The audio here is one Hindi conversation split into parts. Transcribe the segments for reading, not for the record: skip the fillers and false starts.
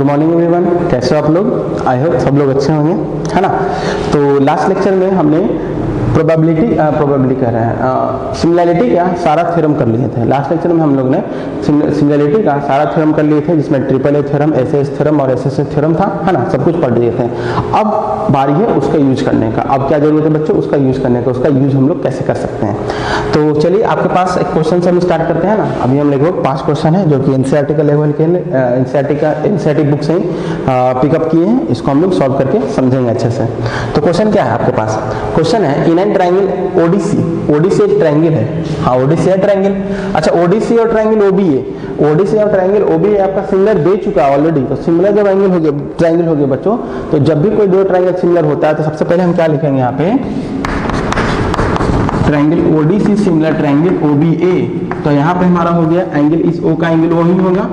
मॉर्निंग एवरीवन, कैसे हो आप लोग? आई होप सब लोग अच्छे होंगे, है ना। तो लास्ट लेक्चर में हमने प्रोबेबिलिटी कह रहे हैं सिमिलैरिटी का सारा थ्योरम कर लिए थे। लास्ट लेक्चर में हम लोग ने सिमिलैरिटी का सारा थ्योरम कर लिए थे, जिसमें triple A theorem, S theorem और एस थ्योरम था, है ना। सब कुछ पढ़ लिए थे। अब बारी है उसका यूज करने का। अब क्या जरूरत है बच्चों? उसका यूज करने का। उसका यूज हम लोग कैसे कर सकते हैं? तो चलिए आपके पास एक क्वेश्चन से हम स्टार्ट करते हैं ना। अभी हम लगभग 5 क्वेश्चन है जो कि एनसीईआरटी का लेवल के एनसीईआरटी बुक से ही पिकअप किए हैं। इसको हम लोग सॉल्व करके समझेंगे अच्छे से। तो क्वेश्चन क्या है आपके पास? क्वेश्चन है in an triangle Odissi. Odissi एक ट्रायंगल है, हाँ ओडीसी है ट्रायंगल। अच्छा, ओडीसी और ट्रायंगल ओबी है। ओडीसी और ट्रायंगल ओबी आपका सिमिलर दे चुका है ऑलरेडी। तो सिमिलर जब एंगल हो गया, ट्रायंगल हो गया बच्चों, तो जब भी कोई दो ट्रायंगल सिमिलर होता है तो सबसे पहले हम क्या लिखेंगे यहाँ पे? Triangle ODC similar triangle OBA. तो यहाँ पे हमारा हो गया एंगल, इस ओ का एंगल वही होगा,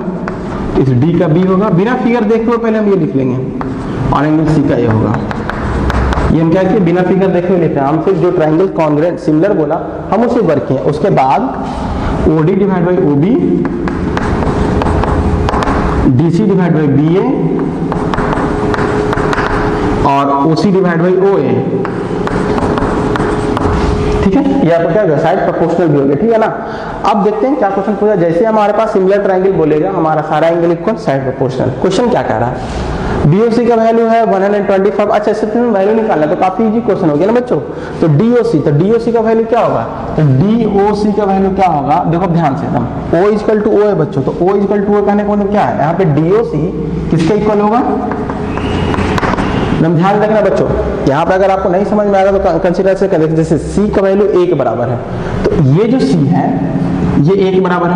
इस डी का बी होगा। बिना फिगर देखे हुए पहले हम ये लिख लेंगे, और एंगल सी का ये होगा। ये हम क्या किए? बिना फिगर देखे हुए लिखते हैं। हम सिर्फ जो ट्रायंगल कॉन्ग्रुएंट सिमिलर बोला हम उसे वर्क किए। उसके बाद OD divide by OB, DC divide by BA और ओसी डिवाइड बाई ओए। ठीक है, ये आपको क्या होगा? साइड प्रोपोर्शनल भी हो गया, ठीक है ना। अब देखते हैं क्या क्वेश्चन पूछा। जैसे हमारे पास सिमिलर ट्रायंगल बोलेगा, हमारा सारा angle equal side proportional. Question क्या कह रहा है? बीओसी का वैल्यू है 125। अच्छा, इससे तुम्हें वैल्यू निकालना तो काफी इजी क्वेश्चन हो गया ना बच्चों। तो डीओसी का वैल्यू क्या होगा? तो डीओसी का वैल्यू क्या होगा? देखो ध्यान से, एकदम O इक्वल टू O है बच्चों। तो O इक्वल टू O कहने का मतलब क्या है? यहाँ पे डीओसी किसके इक्वल होगा? ध्यान रखना बच्चों, यहाँ पे अगर आपको नहीं समझ में आएगा तो कंसीडर से करें। जैसे C का वैल्यू A के बराबर है, तो ये जो C है ये A के बराबर है।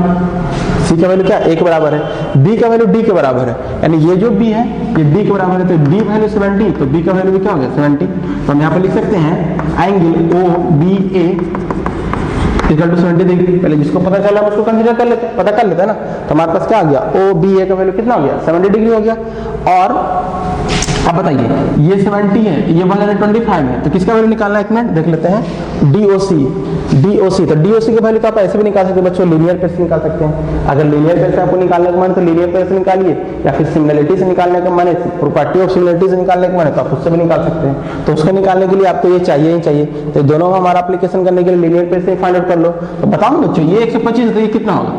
C का वैल्यू क्या? A के बराबर है। B का वैल्यू D के बराबर है, यानी ये जो B है ये D के बराबर है। तो D वैल्यू 70, तो B का वैल्यू भी क्या हो गया? 70। तो हम यहाँ पे लिख सकते हैं angle OBA equal to 70 degree. पहले जिसको पता चला उसको कंसीडर कर लेते, पता कर लेते हैं ना। तो हमारे पास क्या आ गया? OBA का वैल्यू कितना हो गया? 70 डिग्री हो गया। और अब बताइए, ये 70 है, ये 125 है, तो किसका वैल्यू निकालना है? एक मिनट देख लेते हैं। डीओसी तो डीओसी की वैल्यू तो आप ऐसे भी निकाल सकते हैं बच्चों, लीनियर पेयर से निकाल सकते हैं। अगर लीनियर पेयर से आपको निकालने का मन है तो लीनियर पेयर से निकालिए, या फिर सिमिलरिटी से निकालने का मन है, प्रॉपर्टी ऑफ सिमिलरिटी से निकालने का मन है तो आप उससे भी निकाल सकते हैं। तो उसको निकालने के लिए आपको ये चाहिए ही चाहिए। तो दोनों हमारा एप्लीकेशन करने के लिए लीनियर पेयर से फाइंड आउट कर लो। तो बताओ ना बच्चों, ये 125 तो ये कितना होगा?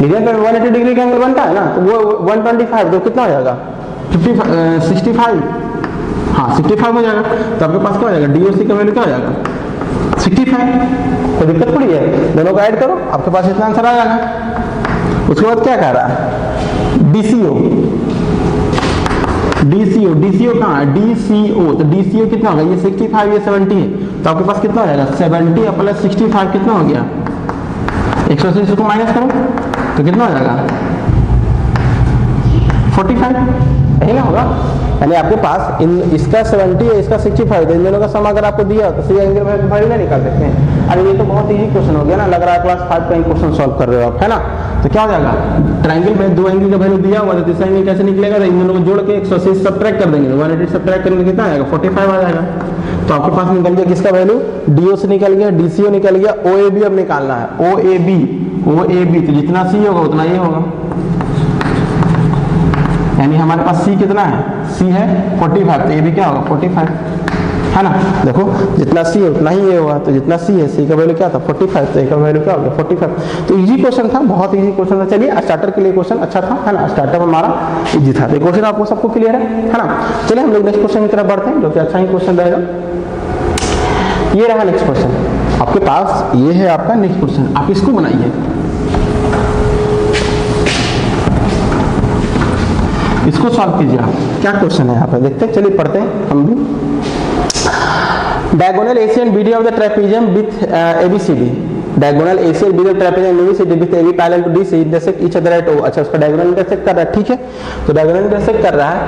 लीनियर पेयर 180 डिग्री का एंगल बनता है ना, तो वो 125 तो कितना हो जाएगा? 65, हाँ 65 हो जाएगा। तो आपके पास क्या हो जाएगा? डीओसी का वैल्यू क्या हो जाएगा? 65। कोई दिक्कत थोड़ी है, दोनों को ऐड करो, आपके पास इतना आंसर आ जाएगा। उसके बाद क्या कह रहा है? डीसीओ कहाँ है? डीसीओ, तो डीसीओ कितना होगा? ये 65, ये 70 है, तो आपके पास कितना हो जाएगा? 70 प्लस 65 कितना हो गया? 180 को माइनस करो तो कितना हो जाएगा? 45, यही ना होगा। यानी आपके पास इसका 70 है, इसका 65, तो इन दोनों का सम अगर आपको दिया तो सी एंगल वैल्यू नहीं निकाल सकते हैं। अरे ये तो बहुत इजी क्वेश्चन हो गया ना, लग रहा है क्लास 5 का क्वेश्चन सॉल्व कर रहे हो आप, है ना। तो क्या हो जाएगा? ट्रायंगल में दो एंगल का वैल्यू दिया हुआ है, तो तीसरा एंगल कैसे निकलेगा? तो इन दोनों को जोड़ के 180 सब्ट्रैक्ट कर देंगे, 180 सब्ट्रैक्ट करने कितना आएगा? 45 आ जाएगा। तो आपके पास निकल गया किसका वैल्यू? डीओसी निकल गया, डीसीओ निकल गया, ओएबी अब निकालना है। ओएबी तो जितना सी होगा उतना ये होगा, यानी हमारे पास C कितना है? C है 45, तो ये भी क्या होगा? 45, है ना। देखो जितना C है उतना ही ये होगा, तो जितना C है, C का वैल्यू क्या था? 45, तो A का वैल्यू क्या हो गया? 45। तो इजी क्वेश्चन था, बहुत इजी क्वेश्चन था। चलिए स्टार्टर के लिए क्वेश्चन अच्छा था, है ना। स्टार्टर हमारा इजी था। तो क्वेश्चन आपको सबको क्लियर है ना। चलिए हम लोग नेक्स्ट क्वेश्चन की तरफ बढ़ते हैं, जो कि अच्छा ही क्वेश्चन रहेगा। ये रहा नेक्स्ट क्वेश्चन आपके पास, ये है आपका नेक्स्ट क्वेश्चन। आप इसको बनाइए, इसको सॉल्व कीजिए आप। क्या क्वेश्चन है यहाँ पे देखते हैं, चलिए पढ़ते हैं हम भी। Diagonal AC and BD of the trapezium with ABCD. Diagonal AC and BD of trapezium and ABCD with AB parallel to DC intersect each other at O. अच्छा, उसका डायगोनल इंटरसेक्ट कर रहा है, ठीक है। तो डायगोनल इंटरसेक्ट कर रहा है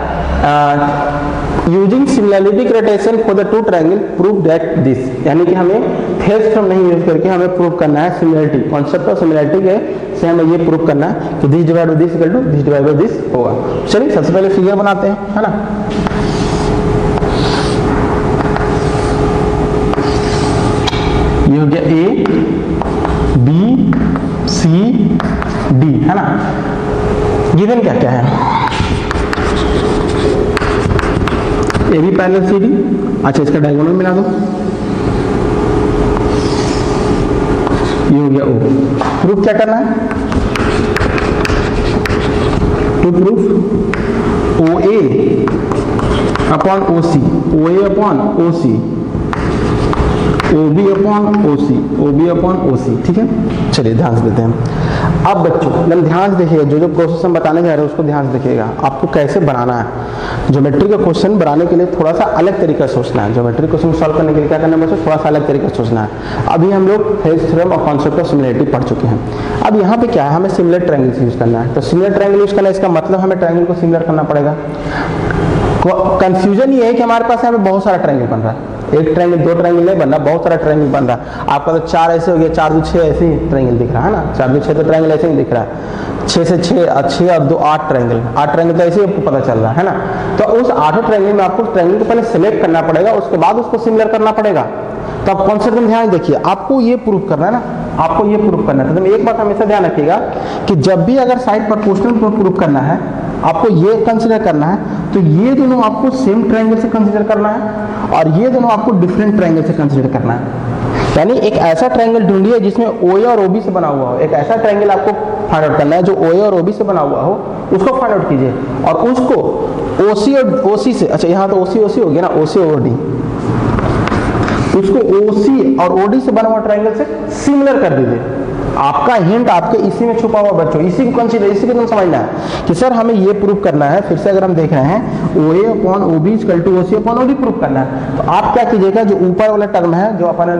using similarity criterion for the two triangle prove that this, यानी कि हमें थेल्स फ्रॉम नहीं यूज करके हमें प्रूव करना है सिमिलैरिटी, कॉन्सेप्ट ऑफ सिमिलैरिटी के से हमें ये प्रूव करना है कि this divide by this equal to this divide by this होगा। चलिए सबसे पहले फिगर बनाते हैं, है ना। ये हो गया A B C D, है ना। गिवन क्या क्या है? A B parallel C D. अच्छा इसका डायगोनल मिला दो, ये हो गया ओ। प्रूफ क्या करना है? To proof O A upon O C, O A upon O C, O B upon O C, O B upon O C. ठीक है, चलिए ध्यान से देते हैं। अब बच्चों एकदम ध्यान से देखिएगा, जो जो प्रोसेस हम बताने जा रहे हैं उसको ध्यान से देखिएगा, आपको कैसे बनाना है। ज्योमेट्री का क्वेश्चन बनाने के लिए थोड़ा सा अलग तरीका से सोचना है। ज्योमेट्री क्वेश्चन सॉल्व करने के लिए क्या करना है बच्चों? थोड़ा सा अलग तरीका से सोचना है। अभी हम लोग हेल्स थ्योरम और कॉन्सेप्ट ऑफ सिमिलरिटी पढ़ चुके हैं। अब यहाँ पे क्या है, हमें सिमिलर ट्रायंगल यूज करना है। तो सिमिलर ट्रायंगल यूज करना है, इसका मतलब हमें ट्रायंगल को सिमिलर करना पड़ेगा। कंफ्यूजन ये है कि हमारे पास यहाँ पे बहुत सारा ट्रायंगल बन रहा है। एक ट्रायंगल, दो ट्रायंगल नहीं बनना, बहुत सारा ट्रायंगल बन रहा है। आपका तो 4 ऐसे हो गया, 4 2 6 ऐसे ही ट्रायंगल दिख रहा है ना, 4 2 6 तो ट्रायंगल ऐसे ही दिख रहा है। 6 से 6 और 2 8 ट्रायंगल, 8 ट्रायंगल तो ऐसे ही आपको पता चल रहा है ना। तो उस 8 ट्रायंगल में आपको ट्रायंगल को पहले सिलेक्ट करना पड़ेगा, उसके बाद उसको सिमिलर करना पड़ेगा। तो आप कॉन्सेप्ट में ध्यान देखिए, आपको ये प्रूफ करना है ना, आपको ये प्रूफ करना है। तो एक बात हमेशा ध्यान रखिएगा कि जब भी अगर साइड प्रोपोर्शनल को प्रूफ करना है, आपको ये कंसीडर करना है, तो ये दोनों आपको सेम ट्रायंगल से कंसीडर करना है और ये दोनों आपको डिफरेंट ट्रायंगल से कंसीडर करना है। यानी एक ऐसा ट्रायंगल ढूंढिए जिसमें OA और OB से बना हुआ हो। एक ऐसा ट्रायंगल आपको फाइंड आउट करना है जो OA और OB से बना हुआ हो, उसको फाइंड आउट कीजिए और उसको OC और OC से, अच्छा यहाँ तो OC OC हो गया ना, OC और OD, उसको OC और OD से बना हुआ ट्रायंगल से सिमिलर कर दीजिए। आपका हिंट आपके इसी में छुपा हुआ बच्चों, इसी को कंसीडर, इसी को तुम समझना है कि सर हमें ये प्रूफ करना है। फिर से अगर हम देख रहे हैं OA upon OB equal to OC upon OD proof करना है, तो आप क्या कीजिएगा, जो ऊपर वाला टर्म है, जो अपना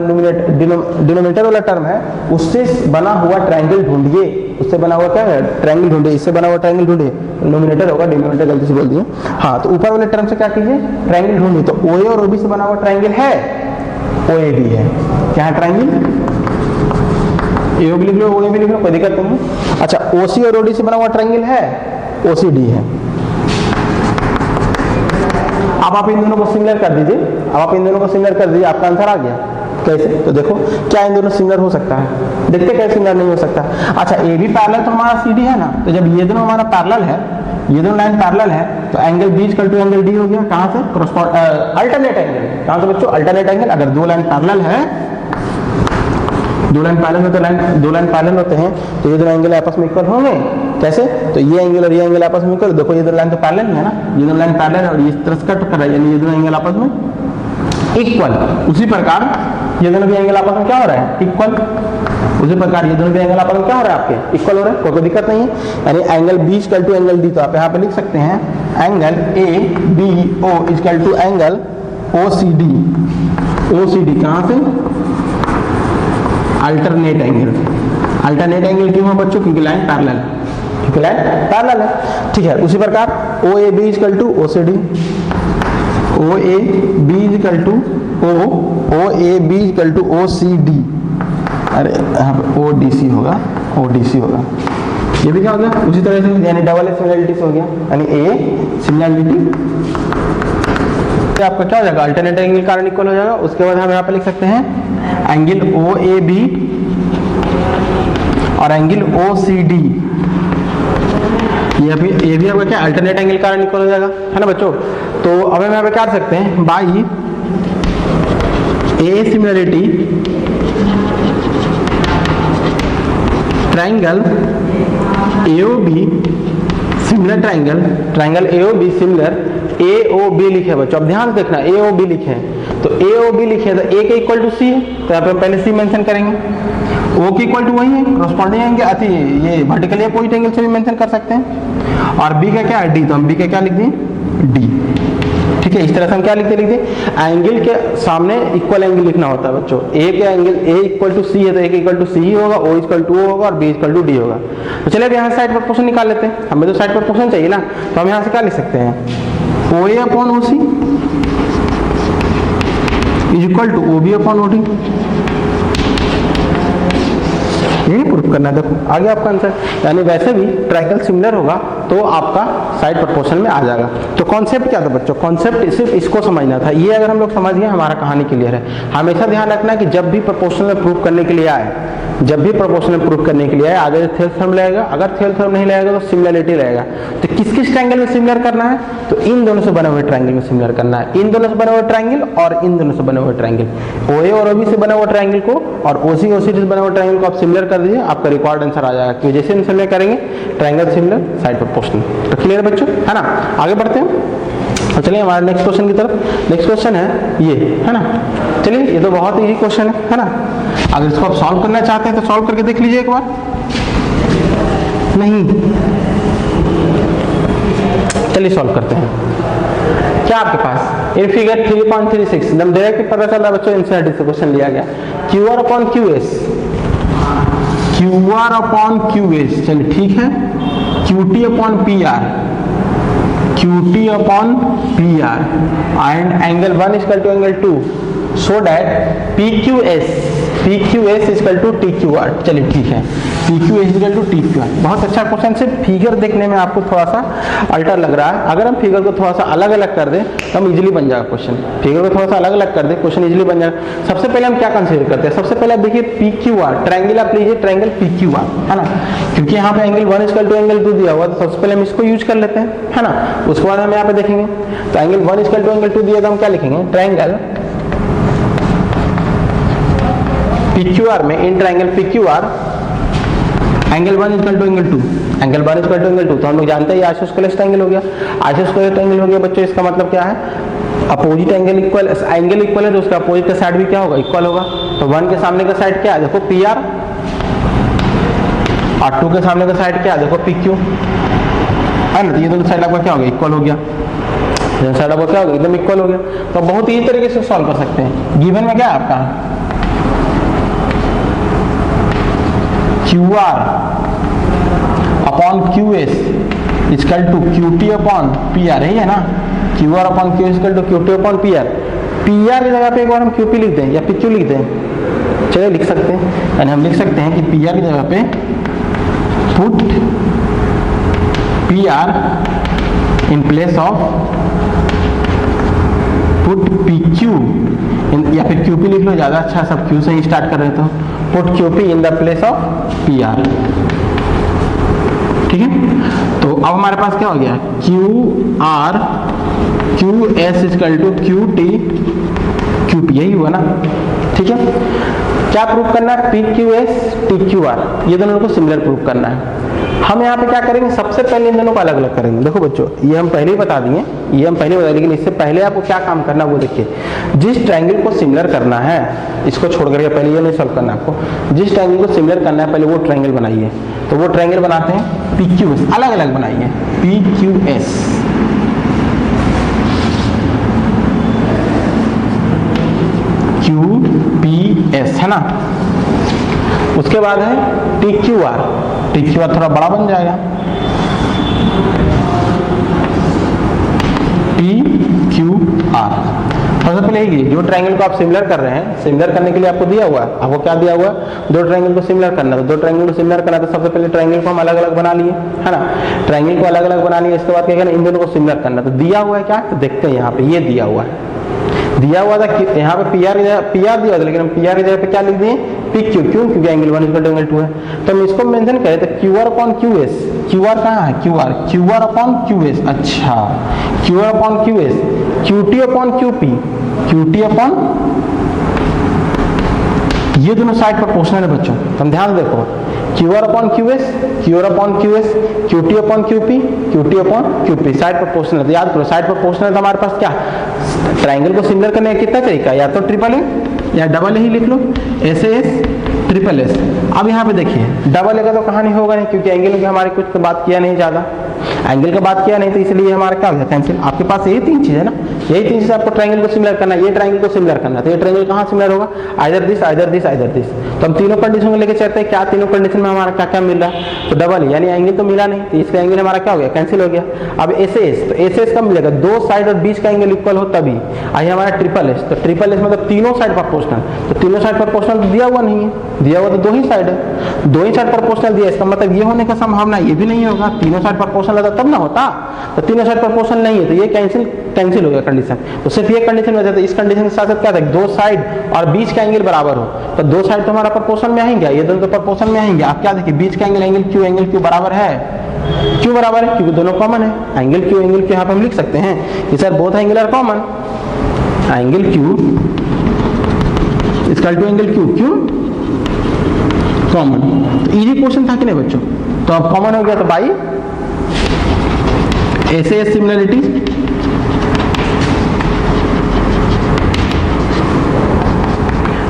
डिनोमिनेटर वाला टर्म है, उससे बना हुआ ट्रायंगल ढूंढिए। उससे बना हुआ क्या है? ट्रायंगल ढूंढिए। इससे बना हुआ ट्रायंगल ढूंढिए, नोमिनेटर होगा, डिनोमिनेटर गलती से बोल दिए। हाँ, तो ऊपर वाले टर्म से क्या कीजिए? ट्रायंगल ढूंढिए। तो OA और OB से बना हुआ ट्रायंगल है, OAB है। क्या है ट्रायंगल? ए भी लिख लो, ओ भी लिख लो, कोई दिक्कत नहीं। अच्छा, OC और OD से बना हुआ ट्रायंगल है, OCD है। अब आप इन दोनों को सिमिलर कर दीजिए, अब आप इन दोनों को सिमिलर कर दीजिए, आपका आंसर आ गया। कैसे? तो देखो क्या इन दोनों सिमिलर हो सकता है, देखते कैसे सिमिलर नहीं हो सकता। अच्छा, ए भी पैरेलल तो हमारा CD है ना, तो जब ये दोनों हमारा पैरेलल है, ये दोनों लाइन पैरेलल है, तो angle B equal to angle D हो गया। कहां से? Correspond alternate angle. कहां से बच्चों? Alternate angle. अगर दो लाइन पैरेलल है, दो लाइन पैरेलल में, तो दो लाइन पैरेलल होते हैं, तो ये दोनों एंगल आपस में इक्वल होंगे। कैसे? तो ये एंगल और ये एंगल आपस में इक्वल। देखो ये दो लाइन तो पैरेलल है ना, ये दो लाइन पैरेलल है और इस तरह से कट कर रहा है, यानी ये दोनों एंगल आपस में इक्वल। उसी प्रकार ये दोनों भी एंगल आपस में क्या हो रहा है? इक्वल। उसी प्रकार ये दोनों भी एंगल आपस में क्या हो रहा है? आपके इक्वल हो रहा है, कोई दिक्कत नहीं है। यानी angle B equal to angle D, तो आप यहाँ पे लिख सकते हैं angle ABO equal to angle OCD। OCD कहां से? Alternate angle. अल्टरनेट एंगल क्यों है बच्चों? क्योंकि लाइन पैरेलल, क्योंकि लाइन पैरेलल है। ठीक है, उसी प्रकार OAB equal to OCD, OAB equal to OAB equal to OCD। अरे यहाँ पे ODC होगा, ODC होगा। ये भी क्या हो गया? उसी तरह से, यानी डबल सिमिलरिटी से हो गया, यानी A सिमिलरिटी आपका क्या हो जाएगा? अल्टरनेट एंगल कारण इक्वल हो जाएगा। उसके बाद हम यहाँ पे लिख सकते हैं एंगल OAB और एंगल OCD, ये भी आपका क्या? अल्टरनेट एंगल कारण इक्वल हो जाएगा, है ना बच्चों। तो अब हम यहाँ पे क्या कर सकते हैं? By A similarity triangle AOB similar triangle, triangle AOB similar AOB लिखे बच्चों। अब ध्यान देखना, AOB लिखे, तो AOB लिखे तो A के इक्वल टू C है, तो यहाँ पे हम पहले C मेंशन करेंगे। O के इक्वल टू वही है, कॉरस्पॉन्डिंग एंगल अति ये वर्टिकल अपोजिट एंगल से भी मेंशन कर सकते हैं। और B का क्या है? D, तो हम B का क्या लिख दें? D। ठीक है, इस तरह से हम क्या लिखते एंगल के सामने इक्वल एंगल लिखना होता है बच्चों। A के angle A equal to C है, तो A के इक्वल टू C ही होगा, O इक्वल टू O होगा और B इक्वल टू D होगा। तो चलिए अब यहाँ साइड प्रोपोर्शन निकाल लेते हैं, हमें तो साइड प्रोपोर्शन चाहिए ना, तो हम यहाँ से क्या लिख सकते हैं? OA upon OC is equal to OB upon OD। यही प्रूफ करना है। देखो आ गया आपका आंसर। यानी वैसे भी ट्रायंगल सिमिलर होगा तो आपका साइड प्रोपोर्शनल में आ जाएगा। तो कॉन्सेप्ट क्या था बच्चों, कॉन्सेप्ट सिर्फ इसको समझना था। ये अगर हम लोग समझ गए हमारा कहानी क्लियर है। हमेशा ध्यान रखना कि जब भी प्रोपोर्शनल प्रूव करने के लिए आए, जब भी प्रोपोर्शनल प्रूव करने के लिए आए, आगे थेल्स थ्योरम लगेगा, अगर थेल्स थ्योरम नहीं लगेगा तो सिमिलरिटी रहेगा। तो किस किस ट्रायंगल में सिमिलर करना है, तो इन दोनों से बने हुए ट्रायंगल में सिमिलर करना है, इन दोनों से बने हुए ट्रायंगल और इन दोनों से बने हुए ट्रायंगल, ओए और ओबी से बने हुए ट्रायंगल को और ओसी ओसी से बने हुए ट्रायंगल को आप सिमिलर कर दीजिए, आपका रिक्वायर्ड आंसर आ जाएगा। क्योंकि जैसे हम सिमिलर करेंगे ट्रायंगल सिमिलर साइड प्रोपोर्शनल। तो क्लियर बच्चों, है ना। आगे बढ़ते हैं और चलिए हमारे नेक्स्ट क्वेश्चन की तरफ। नेक्स्ट क्वेश्चन है ये, है ना। चलिए ये तो बहुत इजी क्वेश्चन है ना। अगर इसको आप सॉल्व करना चाहते हैं तो सॉल्व करके देख लीजिए एक बार। नहीं, चलिए सॉल्व करते हैं। क्या आपके पास इन फिगर 3.36 एकदम डायरेक्ट पता चल रहा है बच्चों, एनसीईआरटी से क्वेश्चन लिया गया। QR upon QS, QR upon QS, चलिए ठीक है। QT upon PR, QT upon PR and angle 1 is equal to angle 2, so that PQS is equal to TQR। चलिए ठीक है, PQS is equal to TQR। बहुत अच्छा क्वेश्चन। सिर्फ फिगर देखने में आपको थोड़ा सा अल्टर लग रहा है, अगर हम फिगर को थोड़ा सा अलग अलग कर दें तो हम इजीली बन जाएगा क्वेश्चन। फिगर को थोड़ा सा अलग अलग कर दें, क्वेश्चन इजीली बन जाएगा। सबसे पहले हम क्या कंसीडर करते हैं, सबसे पहले आप देखिए PQR, ट्रायंगल आप लीजिए, ट्रायंगल PQR, है ना। क्योंकि यहाँ पे angle 1 is equal to angle 2 दिया हुआ, तो सबसे पहले हम इसको यूज कर लेते हैं, है ना। उसके बाद हम यहाँ पे देखेंगे तो angle 1 is equal to angle 2 दिया, तो हम क्या लिखेंगे, ट्रायंगल PQR में, in triangle PQR angle 1 equal to angle 2, angle 1 equal to angle 2, तो हम लोग जानते हैं आइसोस्केलेस ट्रायंगल हो गया। आइसोस्केलेस ट्रायंगल हो गया बच्चों, इसका मतलब क्या है, opposite angle equal, angle equal है तो उसका अपोजिट का साइड भी क्या होगा, इक्वल होगा। तो 1 के सामने का साइड क्या है, देखो PR, और 2 के सामने का साइड क्या है, देखो PQ, है ना। तो ये दोनों साइड आपका क्या हो गया, इक्वल हो गया। साइड आपका क्या हो गया, एकदम इक्वल हो गया। तो बहुत इजी तरीके से सॉल्व कर सकते हैं। गिवन में क्या है आपका QR upon QS equal to QT upon PR, है ना। QR upon QS equal to QT upon PR। PR की जगह पे एक बार हम QP लिख दें या PQ लिख दें, चलिए लिख सकते हैं। यानी हम लिख सकते हैं कि PR की जगह पे put PR in place of put PQ, या फिर QP लिख लो, ज्यादा अच्छा, सब Q से ही स्टार्ट कर रहे तो put QP in the place of PR, ठीक है। तो अब हमारे पास क्या हो गया, QR QS equal to QT QP, यही हुआ ना, ठीक है। क्या प्रूव करना है, PQS TQR, ये दोनों को सिमिलर प्रूव करना है। हम यहाँ पे क्या करेंगे, सबसे पहले इन दोनों को अलग अलग करेंगे। देखो बच्चों, ये हम पहले ही बता दिए, ये हम पहले बता, लेकिन इससे पहले आपको क्या काम करना है वो देखिए। जिस ट्रायंगल को सिमिलर करना है, इसको छोड़ करके पहले ये नहीं सॉल्व करना आपको, जिस ट्रायंगल को सिमिलर करना है पहले वो ट्रायंगल बनाइए। तो वो ट्रायंगल बनाते हैं PQS, अलग अलग बनाइए, PQS, QPS, है ना। उसके बाद है TQR, TQR थोड़ा बड़ा बन जाएगा, TQR। सबसे पहले ही जो ट्रायंगल को आप सिमिलर कर रहे हैं, सिमिलर करने के लिए आपको दिया हुआ है, आपको क्या दिया हुआ है, दो ट्रायंगल को सिमिलर करना है। तो दो ट्रायंगल को सिमिलर करना है तो सबसे पहले ट्रायंगल को हम अलग अलग बना लिए, है ना। ट्रायंगल को अलग अलग बना लिए, इसके बाद क्या करना, इन दोनों को सिमिलर करना। तो दिया हुआ है क्या, तो देखते हैं यहाँ पे, ये दिया हुआ है, दिया हुआ था यहाँ पे PR दिया था, लेकिन हम PR की जगह पे क्या लिख दिए, PQ, क्यों, क्योंकि एंगल 1 इक्वल टू एंगल 2 है। तो हम इसको मेंशन करें तो QR अपॉन QS, QR कहाँ है, QR अपॉन QS, अच्छा QR upon QS, QT upon QP, QT upon, ये दोनों साइड प्रोपोर्शनल है बच्चों। तो हम ध्यान देखो, QR upon QS, QR upon QS, QT upon QP, QT upon QP, side proportional. तो याद करो, साइड प्रोपोर्शनल तो हमारे पास क्या, ट्रायंगल को सिमिलर करने का कितना तरीका, या तो ट्रिपल ए या डबल ए ही लिख लो, SAS ट्रिपल एस। अब यहाँ पे देखिए, डबल ए का तो कहानी होगा नहीं, क्योंकि एंगल की हमारी कुछ तो बात किया नहीं, ज्यादा एंगल का बात किया नहीं, तो इसलिए हमारा क्या हो गया, कैंसिल। आपके पास यही तीन चीज है ना, यही तीन चीज आपको ट्रायंगल को सिमिलर करना है, ये ट्रायंगल को सिमिलर करना है। तो ये ट्रायंगल कहाँ सिमिलर होगा, either this, either this, either this. तो हम तीनों कंडीशन को लेकर चलते हैं, क्या तीनों कंडीशन में हमारा क्या क्या मिल रहा है, तो डबल यानी एंगल तो मिला नहीं, तो इसका एंगल हमारा क्या हो गया, कैंसिल हो गया। अब एसएस, तो एसएस कब मिलेगा, दो साइड और बीच का एंगल इक्वल हो तभी। आई हमारा ट्रिपल एस, तो ट्रिपल एस मतलब तीनों साइड प्रोपोर्शनल, तो तीनों साइड प्रोपोर्शनल दिया हुआ नहीं है, दिया हुआ तो दो ही साइड है, दो ही साइड प्रोपोर्शनल दिया, इसका मतलब ये होने का संभावना ये भी नहीं होगा, तीनों साइड प्रोपोर्शनल प्रोपोर्शनल रहता तब ना होता, तो तीनों साइड प्रोपोर्शनल नहीं है तो ये कैंसिल हो गया कंडीशन। तो सिर्फ ये कंडीशन में इस कंडीशन के साथ साथ क्या था, दो साइड और बीच का एंगल बराबर हो, तो दो साइड तो हमारा प्रोपोर्शन में आएंगे, ये दोनों तो प्रोपोर्शन में आएंगे। आप क्या देखिए बीच का एंगल क्यू बराबर है, क्यों बराबर है, क्योंकि दोनों कॉमन है। एंगल क्यू यहाँ पे हम लिख सकते हैं कि sir both angle are common, angle Q equal to angle Q common. तो इजी क्वेश्चन था कि नहीं बच्चों, तो अब कॉमन हो गया तो बाई ऐसे similarity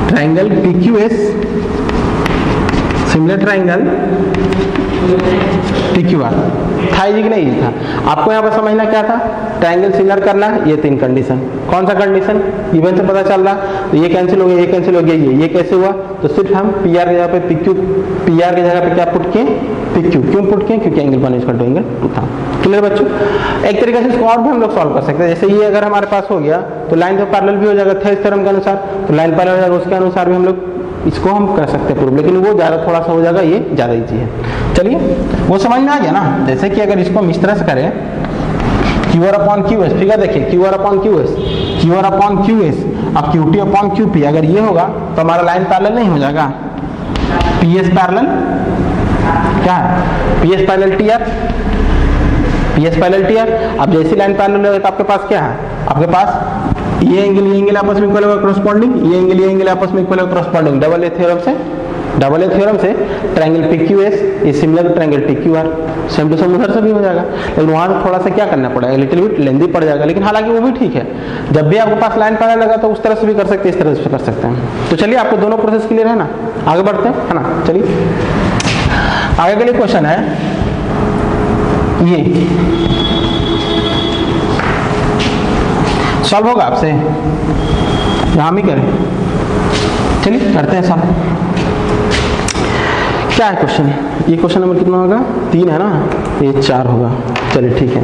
triangle PQS similar triangle PQR था कि नहीं था। आपको यहाँ पर समझना क्या था, ट्रायंगल सिमिलर करना है, ये तीन कंडीशन। कौन सा कंडीशन, इवन से पता चल रहा, तो ये कैंसिल हो गया, ये कैंसिल हो गया, ये कैसे हुआ, तो सिर्फ हम PR की जगह पे PR की जगह पे क्या पुट किए, PQ। क्यों पुट किए, क्योंकि एंगल 1 इक्वल टू एंगल 2 था। क्लियर बच्चों। एक तरीके से इसको और भी हम लोग सॉल्व कर सकते हैं, जैसे ये अगर हमारे पास हो गया तो लाइन तो पैरेलल भी हो जाएगा थेवेनिन थ्योरम के अनुसार, तो लाइन पैरेलल हो जाएगा, उसके अनुसार भी हम लोग इसको हम कर सकते हैं प्रूव, लेकिन वो ज़्यादा थोड़ा सा हो जाएगा, ये ज़्यादा ईजी है। चलिए वो समझ में आ गया ना। जैसे कि अगर इसको हम इस तरह से करें QR अपॉन QS, फिगर देखिए QR अपॉन QS, अब QT अपॉन QP, अगर ये होगा तो हमारा लाइन पैरेलल नहीं हो जाएगा, PS पैरेलल क्या है, PS पैरेलल TR। अब जैसी लाइन पैरेलल होगा तो आपके पास क्या है, आपके पास ये एंगल आपस में इक्वल होगा करस्पॉन्डिंग, ये एंगल आपस में इक्वल होगा करस्पॉन्डिंग। डबल ए थ्योरम से triangle PQS is similar to triangle PQR, same to same उधर से भी हो जाएगा, लेकिन वहाँ थोड़ा सा क्या करना पड़ेगा, लिटिल बिट लेंदी पड़ जाएगा, लेकिन हालांकि वो भी ठीक है। जब भी आपके पास लाइन पैरेलल लगा तो उस तरह से भी कर सकते हैं, इस तरह से कर सकते हैं। तो चलिए आपको दोनों प्रोसेस क्लियर है ना, आगे बढ़ते हैं, है ना। चलिए आगे के लिए क्वेश्चन है ये, सॉल्व होगा आपसे, यहाँ भी करें, चलिए करते हैं सॉल्व। क्या है क्वेश्चन, ये क्वेश्चन नंबर कितना होगा, 3 है ना, ये 4 होगा, चलिए ठीक है।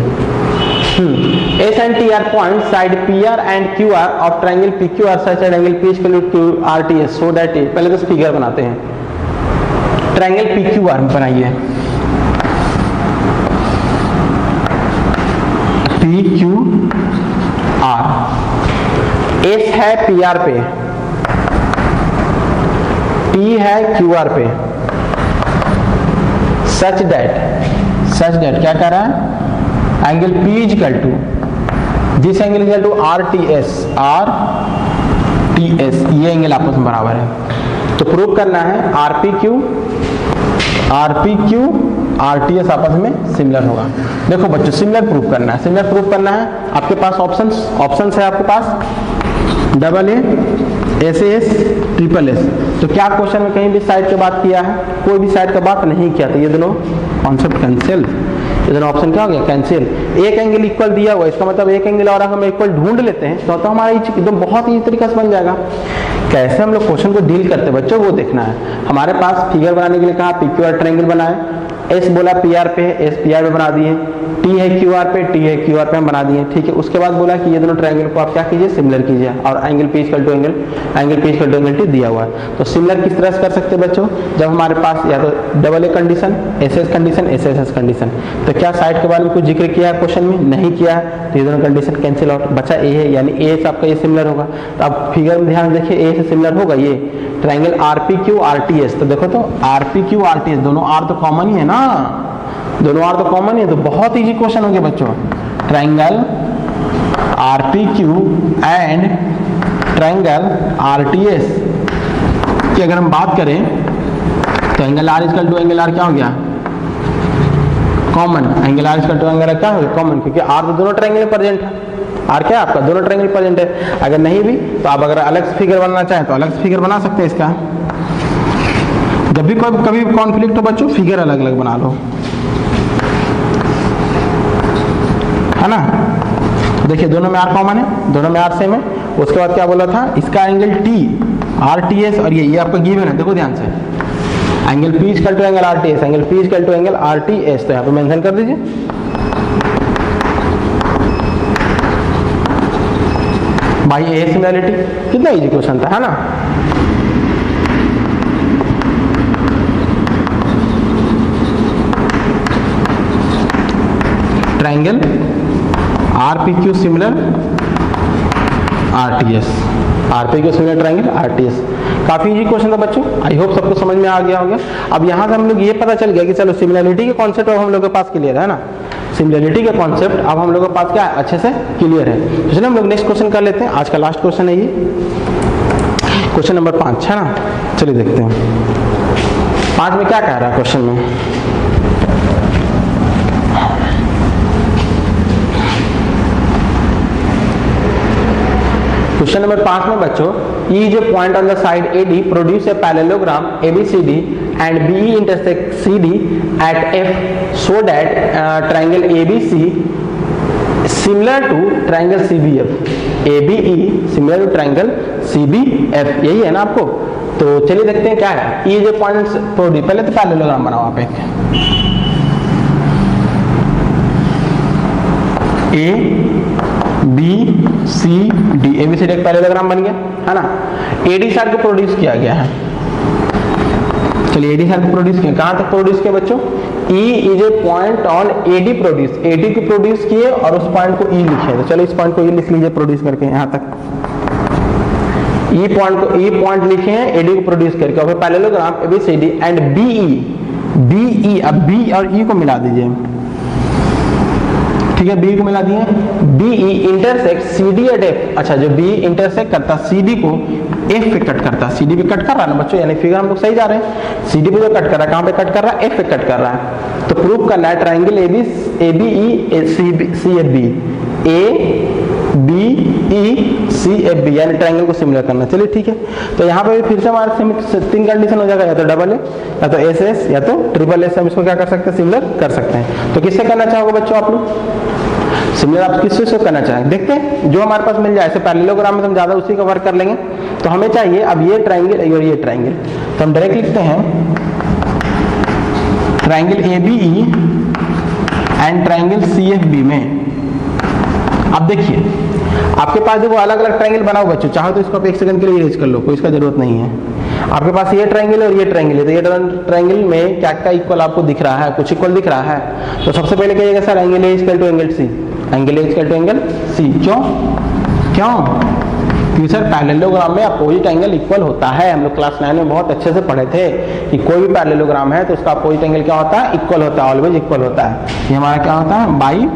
S and TR point side PR and QR of triangle PQR such at angle P equal to RTS so that, पहले तो फिगर बनाते हैं, ट्रायंगल PQR बनाइए, PQR, S है PR पे, T है QR पे, सच दैट क्या कह रहा है, angle P equal to this angle equal to RTS, ये एंगल आपस में बराबर है। तो प्रूव करना है RPQ RTS आपस में सिमिलर होगा। देखो बच्चों सिमिलर प्रूव करना है, आपके पास ऑप्शंस है, आपके पास double A SAS triple S। तो क्या क्वेश्चन में कहीं भी साइड की बात किया है, कोई भी साइड का बात नहीं किया, तो ये दोनों कॉन्सेप्ट कैंसिल, ये दोनों ऑप्शन क्या हो गया, कैंसिल। एक एंगल इक्वल दिया हुआ, इसका मतलब एक एंगल और हम इक्वल ढूंढ लेते हैं तो हमारा एकदम बहुत ही तरीका से बन जाएगा। कैसे हम लोग क्वेश्चन को डील करते हैं बच्चों, वो देखना है। हमारे पास फिगर बनाने के लिए कहा PQR ट्रायंगल बनाए, S बोला PR पे, S PR पे बना दिए, T है QR पे, T है QR पे हम बना दिए, ठीक है। उसके बाद बोला कि ये दोनों ट्रायंगल को आप क्या कीजिए, सिमिलर कीजिए, और angle P equal to angle T दिया हुआ है। तो सिमिलर किस तरह से कर सकते हैं बच्चों, जब हमारे पास या तो double a condition, SS condition, SSS condition. तो क्या साइड के बारे में कुछ जिक्र किया है क्वेश्चन में, नहीं किया है, तो ये दोनों कंडीशन कैंसिल आउट, बचा A है, यानी A से आपका ये सिमिलर होगा। तो अब फिगर में ध्यान देखिए, A से सिमिलर होगा ये ट्रायंगल RPQ RTS। तो देखो तो RPQ RTS दोनों R तो कॉमन ही है ना, दोनों R तो कॉमन ही है, तो बहुत इजी क्वेश्चन हो गया बच्चों। Triangle RPQ and triangle RTS की अगर हम बात करें तो angle R equal to angle R क्या हो गया, common. Angle R equal to angle R क्या हो गया, कॉमन, क्योंकि R तो दोनों ट्रायंगल में प्रेजेंट है। R क्या है आपका, दोनों ट्रायंगल प्रेजेंट है। अगर नहीं भी तो आप अगर अलग फिगर बनाना चाहें तो अलग फिगर बना सकते हैं इसका। जब भी कभी कॉन्फ्लिक्ट हो बच्चों, फिगर अलग अलग बना लो, है ना। देखिए दोनों में R कॉमन है, दोनों में R सेम है। उसके बाद क्या बोला था, इसका एंगल T RTS और ये आपका गिवन है, देखो ध्यान से, angle P equal to angle RTS, angle P equal to angle RTS, तो यहाँ पे मेंशन कर दीजिए। भाई ए सिमिलरिटी, कितना इजी क्वेश्चन था, है ना। Triangle RPQ similar RTS, RPQ similar triangle RTS। काफी इजी क्वेश्चन था बच्चों, आई होप सबको समझ में आ गया होगा। अब यहाँ से हम लोग ये पता चल गया कि चलो सिमिलरिटी के कॉन्सेप्ट अब हम लोग के पास क्लियर है ना, सिमिलरिटी के कॉन्सेप्ट अब हम लोग के पास क्या है, अच्छे से क्लियर है। तो चलिए हम लोग नेक्स्ट क्वेश्चन कर लेते हैं, आज का लास्ट क्वेश्चन है ये, क्वेश्चन नंबर 5 है ना। चलिए देखते हैं 5 में क्या कह रहा है क्वेश्चन में। क्वेश्चन नंबर 5 में बच्चों, E is a point on the side AD produce a parallelogram ABCD and BE intersect CD at F so that triangle ABC similar to triangle CBF, ABE similar to triangle CBF, यही है ना आपको। तो चलिए देखते हैं क्या है। E is a point produce, पहले तो पैरेललोग्राम बनाओ आप एक, ABCD, ABCD एक पैरेललोग्राम बन गया है ना। AD साइड को प्रोड्यूस किया गया है, चलिए AD साइड को प्रोड्यूस किया, कहां तक प्रोड्यूस किया बच्चों, E is a point on AD produce, AD को प्रोड्यूस किए और उस पॉइंट को E लिखे। तो चलो इस पॉइंट को E लिख लीजिए प्रोड्यूस करके, यहां तक E पॉइंट लिखे हैं AD को प्रोड्यूस करके, और फिर पैरेललोग्राम ABCD एंड BE, अब B और E को मिला दीजिए, ठीक है, B को मिला दिए, BE intersect CD at F। अच्छा, जो B इंटरसेक्ट करता CD को F पे कट करता, CD पे कट कर रहा है ना बच्चों, यानी फिगर हम लोग सही जा रहे हैं। CD पे जो कट कर रहा है, कहां पे कट कर रहा है, F पे कट कर रहा है। तो प्रूव करना है ट्राइंगल ABE CFB, ABE यानी ट्राइंगल को सिमिलर करना। चलिए ठीक है, तो यहाँ पे फिर से हमारे 3 कंडीशन हो जाएगा, या तो डबल ए, या तो SS, या तो ट्रिपल एस। हम इसको क्या कर सकते हैं, सिमिलर कर सकते हैं। तो किससे करना चाहोगे बच्चों आप लोग, सिमिलर आप किससे से करना चाहेंगे, देखते हैं जो हमारे पास मिल जाए। ऐसे पैरेललोग्राम में हम ज्यादा उसी का वर्क कर लेंगे। तो हमें चाहिए अब ये ट्राइंगल और ये ट्राइंगल, तो हम डायरेक्ट लिखते हैं triangle ABE and triangle CFB में। अब देखिए आपके पास देखो अलग अलग ट्राइंगल बनाओ बच्चों, चाहो तो इसको आप 1 सेकंड के लिए इरेज कर लो, कोई इसका जरूरत नहीं है। आपके पास ये ट्राइंगल और ये ट्राइंगल है, तो ये ट्राइंगल में क्या क्या इक्वल आपको दिख रहा है, कुछ इक्वल दिख रहा है। तो सबसे पहले कहिएगा sir angle A equal to angle C, angle A equal to angle C। क्यों क्योंकि सर पैरेललोग्राम में अपोजिट एंगल इक्वल होता है। हम लोग क्लास 9 में बहुत अच्छे से पढ़े थे कि कोई भी पैरेललोग्राम है तो उसका अपोजिट एंगल क्या होता है, इक्वल होता है, ऑलवेज इक्वल होता है। ये हमारा क्या होता है, बाई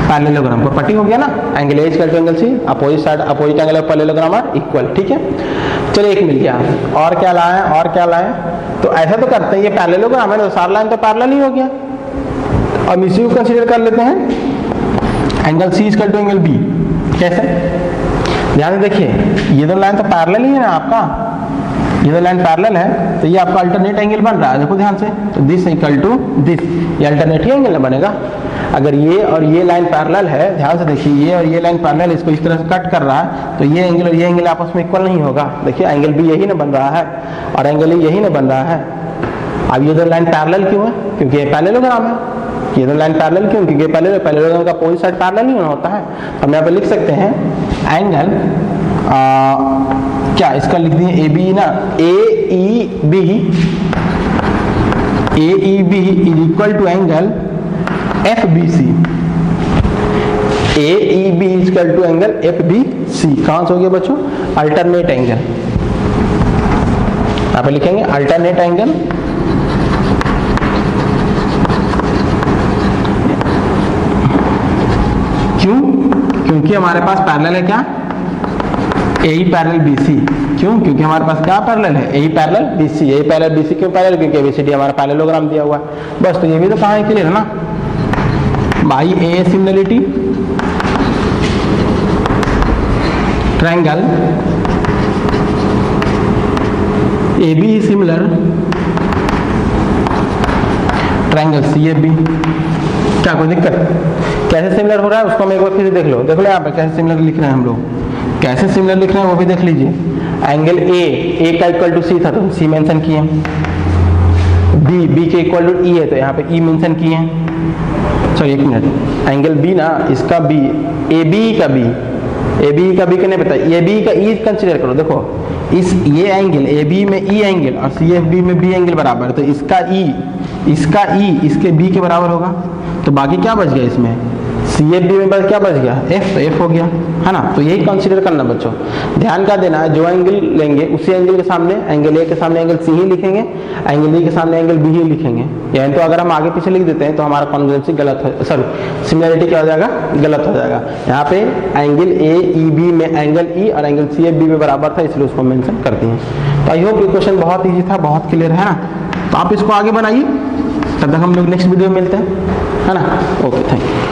पैरेललोग्राम, प्रॉपर्टी हो गया ना, angle A equal to angle C, opposite side opposite angle of parallelogram are equal. ठीक है, चलिए एक मिल गया। और क्या लाए, तो ऐसा तो करते हैं, ये पैरेललोग्राम है तो सारा लाइन तो पैरेलल ही हो गया। अब इसी को कंसीडर कर लेते हैं angle C equal to angle B। कैसे, ध्यान से देखिए, ये दो लाइन तो पैरेलल ही है ना आपका, ये दो लाइन पैरेलल है, तो ये आपका अल्टरनेट एंगल बन रहा है। देखो ध्यान से, तो दिस इक्वल टू दिस, ये अल्टरनेट ही एंगल बनेगा। अगर ये और ये लाइन पैरेलल है, ध्यान से देखिए, ये और ये लाइन पैरेलल, इसको इस तरह से कट कर रहा है, तो ये एंगल और ये एंगल आपस में इक्वल नहीं होगा। देखिए एंगल B यही ना बन रहा है और एंगल E यही ना बन रहा है। अब ये दो लाइन पैरेलल क्यों है, क्योंकि ये पैरेललोग्राम है। ये दो लाइन पैरेलल क्यों, क्योंकि पैरेललोग्राम का अपोजिट साइड पैरेलल नहीं होता है। हम यहाँ पे लिख सकते हैं एंगल क्या, इसका लिख दिए AB ना, AEB is equal to angle FBC, AEB is equal to angle FBC। कहां से हो गया बच्चों, अल्टरनेट एंगल, यहाँ पे लिखेंगे अल्टरनेट एंगल क्यों, क्योंकि हमारे पास पैरेलल है क्या, AE पैरेलल BC। क्यों, क्योंकि हमारे पास क्या पैरेलल है, AE parallel BC। AE parallel BC क्यों पैरेलल, क्योंकि ABCD हमारा पैरेललोग्राम दिया हुआ है। बस, तो ये भी तो कहां है, क्लियर है ना, by A similarity triangle AB similar triangle CFB। क्या कोई दिक्कत, कैसे सिमिलर हो रहा है उसको हम एक बार फिर देख लो। देखो यहाँ पे कैसे सिमिलर लिख रहे हैं हम लोग, कैसे सिमिलर लिख रहे हैं वो भी देख लीजिए। एंगल A का इक्वल टू C था तो C मेंशन किए, B के इक्वल टू E है तो यहाँ पे E मेंशन किए हैं। सॉरी एक मिनट, एंगल B ना, इसका B, AB का B का नहीं पता, AB का E कंसीडर करो। देखो इस ये एंगल AB में E एंगल और CFB में B एंगल बराबर है, तो इसका E इसका ई इसके बी के बराबर होगा, तो बाकी क्या बच गया इसमें, सी एफ बी में बस क्या बच गया, एफ, तो एफ हो गया, है ना। तो यही कंसीडर करना बच्चों, ध्यान का देना है, जो एंगल लेंगे उसी एंगल के सामने एंगल ए के सामने एंगल सी ही लिखेंगे, एंगल ई के सामने एंगल बी ही लिखेंगे। यानी तो अगर हम आगे पीछे लिख देते हैं तो हमारा कॉन्ग्रुएंसी गलत हो, सॉरी सिमिलरिटी क्या हो जाएगा, गलत हो जाएगा। यहाँ पे एंगल ए ई बी में एंगल ई और एंगल सी एफ बी में बराबर था, इसलिए उसको मेंशन करते हैं। तो आई होप ये क्वेश्चन बहुत ईजी था, बहुत क्लियर है ना। तो आप इसको आगे बनाइए, तब तक हम लोग नेक्स्ट वीडियो में मिलते हैं, है ना। Okay, thank you.